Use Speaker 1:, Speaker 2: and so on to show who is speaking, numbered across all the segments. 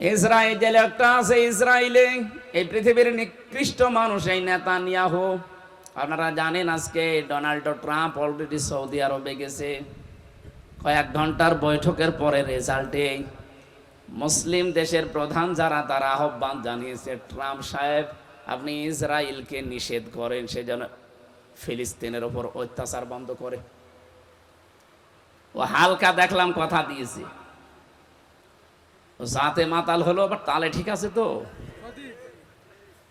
Speaker 1: Israel একটা আছে, ইসরায়েলে এই পৃথিবীর নিকৃষ্ট মানুষ এই নেতানিয়াহু। আপনারা জানেন আজকে ডোনাল্ড ট্রাম্প অলরেডি সৌদি আরবে গেছে। কয়েক ঘন্টার বৈঠকের পরে রেজাল্টে মুসলিম দেশের প্রধান যারা তারা আহ্বান জানিয়েছে, ট্রাম্প সাহেব আপনি ইসরায়েলকে নিষেধ করেন, সে যেন ফিলিস্তিনের ওপর অত্যাচার বন্ধ করে। ও হালকা দেখলাম কথা দিয়েছে, যাতে মাতাল হলো, আবার তালে ঠিক আছে তো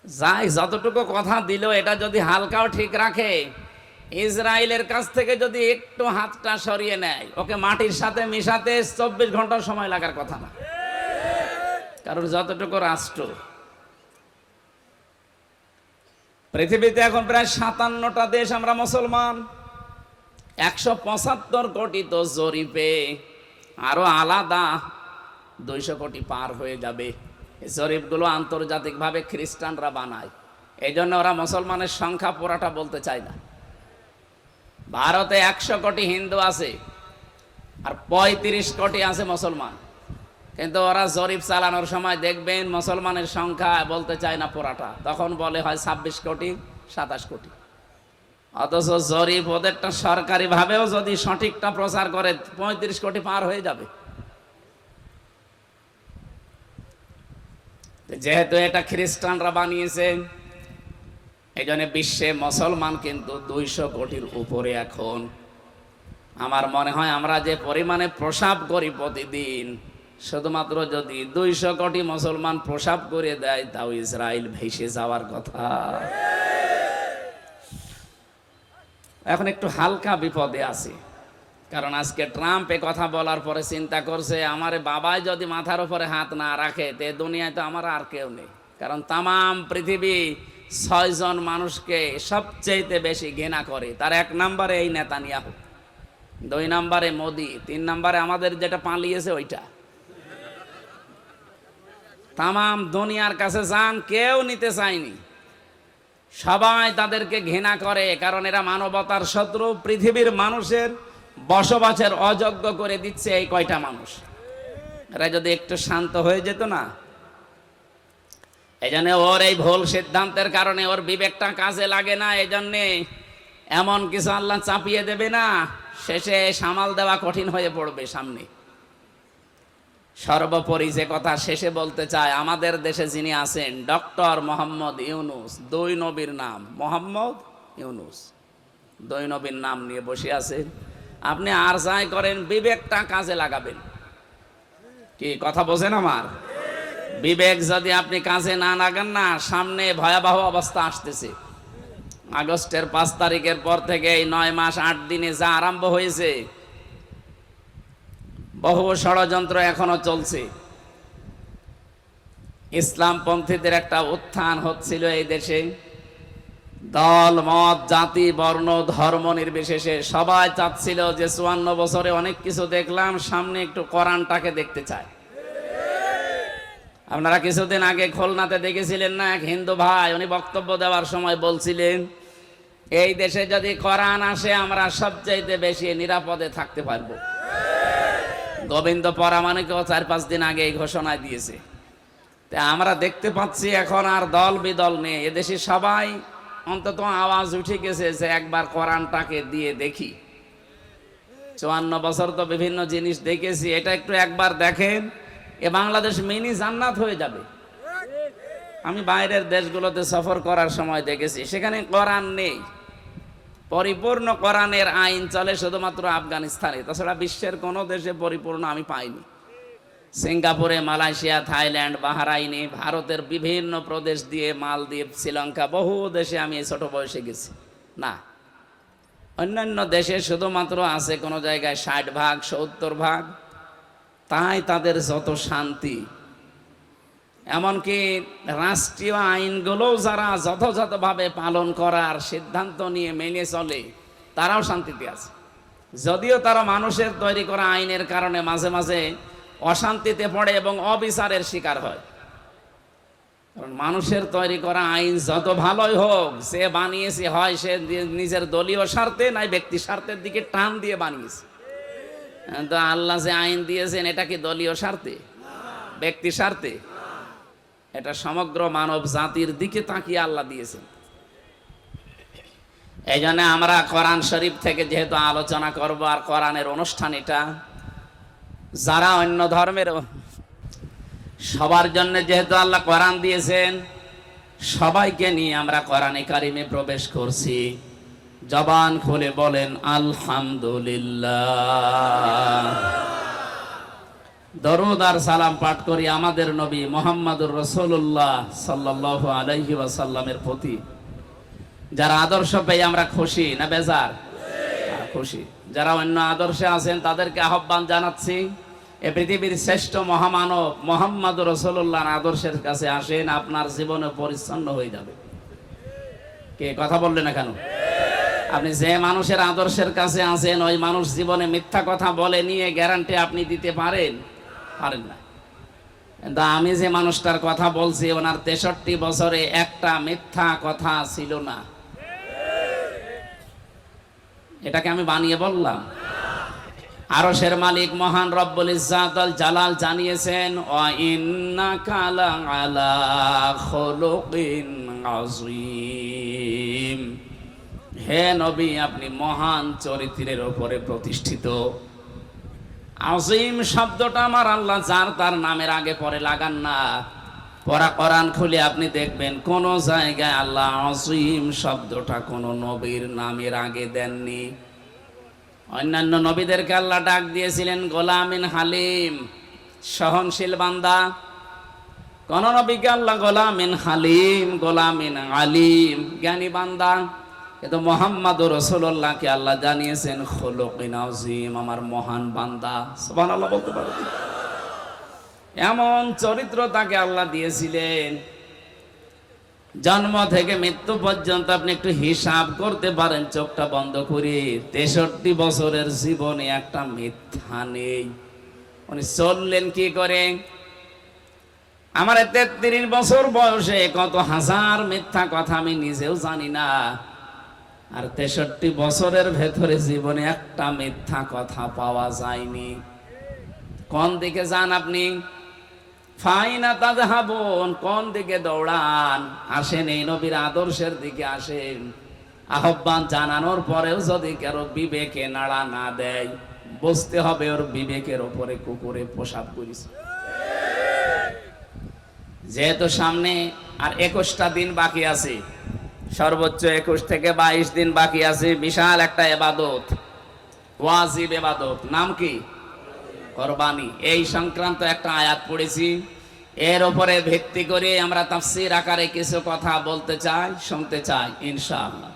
Speaker 1: যাই, যতটুকু কথা দিল এটা যদি হালকাও ঠিক রাখে, ইসরায়েলের কাছ থেকে যদি একটু হাতটা সরিয়ে নেয়, ওকে মাটির সাথে মিশাতে 24 ঘন্টা সময় লাগার কথা না। কারণ যতটুকু রাষ্ট্র পৃথিবীতে এখন প্রায় 57টা দেশ আমরা মুসলমান, 175 কোটি তো জরিপে, আরো আলাদা 200 কোটি পার হয়ে যাবে। এই জরিপগুলো আন্তর্জাতিকভাবে খ্রিস্টানরা বানায়, এই জন্য ওরা মুসলমানের সংখ্যা পুরাটা বলতে চায় না। ভারতে 100 কোটি হিন্দু আছে আর 35 কোটি আছে মুসলমান, কিন্তু ওরা জরিপ চালানোর সময় দেখবেন মুসলমানের সংখ্যা বলতে চায় না পুরাটা, তখন বলে হয় 26 কোটি 27 কোটি। অথচ জরিপ ওদেরটা সরকারি ভাবেও যদি সঠিকটা প্রচার করে 35 কোটি পার হয়ে যাবে। যেহেতু এটা খ্রিস্টানরা বানিয়েছে, এই জন্য বিশ্বে মুসলমান কিন্তু 200 কোটির উপরে এখন। আমার মনে হয় আমরা যে পরিমাণে প্রসাব করি প্রতিদিন, শুধুমাত্র যদি 200 কোটি মুসলমান প্রসাব করে দেয়, তাও ইসরায়েল ভেসে যাওয়ার কথা। এখন একটু হালকা বিপদে আছে, কারণ আজকে ট্রাম্প এ কথা বলার পরে চিন্তা করছে, আমার বাবাই যদি মাথার উপরে হাত না রাখে তে দুনিয়ায় তো আমার আর কেউ নেই। কারণ তামাম পৃথিবী 6 জন মানুষকে সবচেয়ে বেশি ঘৃণা করে, তার 1 নম্বরে এই নেতানিয়াহু, 2 নম্বরে মোদি, 3 নম্বরে আমাদের যেটা পালিয়েছে ওইটা। তামাম দুনিয়ার কাছে যান, কেউ নিতে চায়নি, সবাই তাদেরকে ঘৃণা করে, কারণ এরা মানবতার শত্রু, পৃথিবীর মানুষের বসবাসের অযোগ্য করে দিচ্ছে এই কয়টা মানুষ। এরা যদি একটু শান্ত হয়ে যেত না, এই জন্য ওর এই ভুল সিদ্ধান্তের কারণে ওর বিবেকটা কাজে লাগে না, এই জন্যে এমন কিছু আল্লাহ চাপিয়ে দেবে না, শেষে সামাল দেওয়া কঠিন হয়ে পড়বে সামনে। সর্বোপরি যে কথা শেষে বলতে চায়, আমাদের দেশে যিনি আছেন ডক্টর মোহাম্মদ ইউনুস, 2 নবীর নাম মোহাম্মদ ইউনুস, 2 নবীর নাম নিয়ে বসে আছেন। আপনি আর যাই করেন বিবেকটা কাজে লাগাবেন। কি কথা বোঝেন আমার? বিবেক যদি আপনি কাজে না লাগান না, সামনে ভয়াবহ অবস্থা আসতেছে। আগস্টের 5 তারিখের পর থেকে এই 9 মাস 8 দিনে যা আরম্ভ হয়েছে, বহু ষড়যন্ত্র এখনো চলছে। ইসলামপন্থীদের একটা উত্থান হচ্ছিল এই দেশে, দল মত জাতি বর্ণ ধর্ম নির্বিশেষে সবাই চাচ্ছিল যে 54 বছরে অনেক কিছু দেখলাম, সামনে একটু কোরআনটাকে দেখতে চায়। আপনারা কিছুদিন আগে খুলনাতে দেখেছিলেন না, এক হিন্দু ভাই, উনি বক্তব্য দেওয়ার সময় বলছিলেন, এই দেশে যদি কোরআন আসে আমরা সবচাইতে বেশি নিরাপদে থাকতে পারবো। গোবিন্দ পরামানিকও 4-5 দিন আগে এই ঘোষণা দিয়েছে। তা আমরা দেখতে পাচ্ছি এখন আর দল বিদল নেই, এদেশে সবাই অন্তত আওয়াজ উঠে গেছে যে একবার কোরআনটাকে দিয়ে দেখি। 54 বছর তো বিভিন্ন জিনিস দেখেছি, এটা একটু একবার দেখেন, এ বাংলাদেশ মিনি জান্নাত হয়ে যাবে। আমি বাইরের দেশগুলোতে সফর করার সময় দেখেছি, সেখানে কোরআন নেই, পরিপূর্ণ কোরআনের আইন চলে শুধুমাত্র আফগানিস্তানে, তাছাড়া বিশ্বের কোনো দেশে পরিপূর্ণ আমি পাইনি। সিঙ্গাপুরে, মালয়েশিয়া, থাইল্যান্ড, বাহরাইনে, ভারতের বিভিন্ন প্রদেশ দিয়ে, মালদ্বীপ, শ্রীলঙ্কা, বহু দেশে আমি এই ছোট বয়সে গেছি না। অন্যান্য দেশে শুধুমাত্র আছে কোনো জায়গায় 60 ভাগ 70 ভাগ, তাই তাদের যত শান্তি। এমনকি রাষ্ট্রীয় আইনগুলোও যারা যথাযথভাবে পালন করার সিদ্ধান্ত নিয়ে মেনে চলে, তারাও শান্তিতে আছে। যদিও তারা মানুষের তৈরি করা আইনের কারণে মাঝে মাঝে অশান্তিতে পড়ে এবং অবিচারের শিকার হয়। কারণ মানুষের তৈরি করা আইন যত ভালোই হোক, সে বানিয়েছে হয় সে নিজের দলীয় স্বার্থে নাই ব্যক্তি স্বার্থের দিকে টান দিয়ে বানিয়েছে। তো আল্লাহ যে আইন দিয়েছেন, এটা কি দলীয় স্বার্থে? ব্যক্তি স্বার্থে, এটা সমগ্র মানব জাতির দিকে তাকিয়ে আল্লাহ দিয়েছেন। এই জন্য আমরা কোরআন শরীফ থেকে যেহেতু আলোচনা করব, আর কোরআনের অনুষ্ঠান এটা, যারা অন্য ধর্মের সবার জন্য যেহেতু আল্লাহ কোরআন দিয়েছেন, সবাইকে নিয়ে আমরা কোরআনে কারিমে প্রবেশ করছি। জবান খুলে বলেন আলহামদুলিল্লাহ। দরুদ আর সালাম পাঠ করি আমাদের নবী মুহাম্মদুর রাসূলুল্লাহ সাল্লাল্লাহু আলাইহি ওয়াসাল্লামের প্রতি। যারা আদর্শ পেয়ে আমরা খুশি না বেজার? খুশি। যারা অন্য আদর্শে আছেন তাদেরকে আহ্বান জানাচ্ছি, এ পৃথিবীর শ্রেষ্ঠ মহামানব মুহাম্মদুর রাসূলুল্লাহর আদর্শের কাছে আসেন, আপনার জীবনে পরিচ্ছন্ন হয়ে যাবে। কে কথা বললেন না কেন? আপনি যে মানুষের আদর্শের কাছে আছেন, ওই মানুষ জীবনে মিথ্যা কথা বলে নিয়ে গ্যারান্টি আপনি দিতে পারেন? পারেন না। কিন্তু আমি যে মানুষটার কথা বলছি, ওনার 63 বছরে একটা মিথ্যা কথা ছিল না। এটাকে আমি বানিয়ে বললাম? আরশের মালিক মহান রব্বুল ইজ্জাত আল জালাল জানিয়েছেন, ওয়া ইন্নাকা লাআলা খুলুকিন আযীম। হে নবী, আপনি মহান চরিত্রের উপরে প্রতিষ্ঠিত। আযীম শব্দটা আমার আল্লাহ যার তার নামের আগে পরে লাগান না। পরা কোরআন খুলে আপনি দেখবেন কোন জায়গায় আল্লাহ আযীম শব্দটা কোন নবীর নামের আগে দেননি। অন্যান্য নবীদেরকে আল্লাহ ডাক দিয়েছিলেন গোলামিন হালিম, সহনশীল বান্দা। কোন নবীকে আল্লাহ গোলামিন হালিম, গোলামিন আলিম, জ্ঞানী বান্দা। কিন্তু মুহাম্মদুর রাসূলুল্লাহকে আল্লাহ জানিয়েছেন খুলুকিন আযীম, আমার মহান বান্দা। সুবহানাল্লাহ বলতে পারো? এমন চরিত্র তাকে আল্লাহ দিয়েছিলেন, জন্ম থেকে মৃত্যু পর্যন্ত আপনি একটু হিসাব করতে পারেন চোখটা বন্ধ করে। 63 বছরের জীবনে একটা মিথ্যা নেই। উনি চললেন কি করে? আমার 33 বছর বয়সে কত হাজার মিথ্যা কথা আমি নিজেও জানি না, আর 63 বছরের ভেতরে জীবনে একটা মিথ্যা কথা পাওয়া যায়নি। কোন দিকে যান আপনি? ফাইনা তাযহাবুন, কোন দিকে দৌড়ান? আসেন এই নবীর আদর্শের দিকে আসেন। আহ্বান জানানোর পরেও যদি কারো বিবেকে নাড়া না দেয়, বুঝতে হবে ওর বিবেকের উপরে কুকুরে প্রসাব করেছে। যেহেতু সামনে আর 21টা দিন বাকি আছে, সর্বোচ্চ 21 থেকে 22 দিন বাকি আছে, বিশাল একটা ইবাদত, ওয়াজিব ইবাদত। নাম কি? কুরবানি। এই সংক্রান্ত একটা আয়াত পড়েছি, এর উপরে ভিত্তি করে আমরা তাফসীর আকারে কিছু কথা বলতে চাই, শুনতে চাই ইনশাআল্লাহ।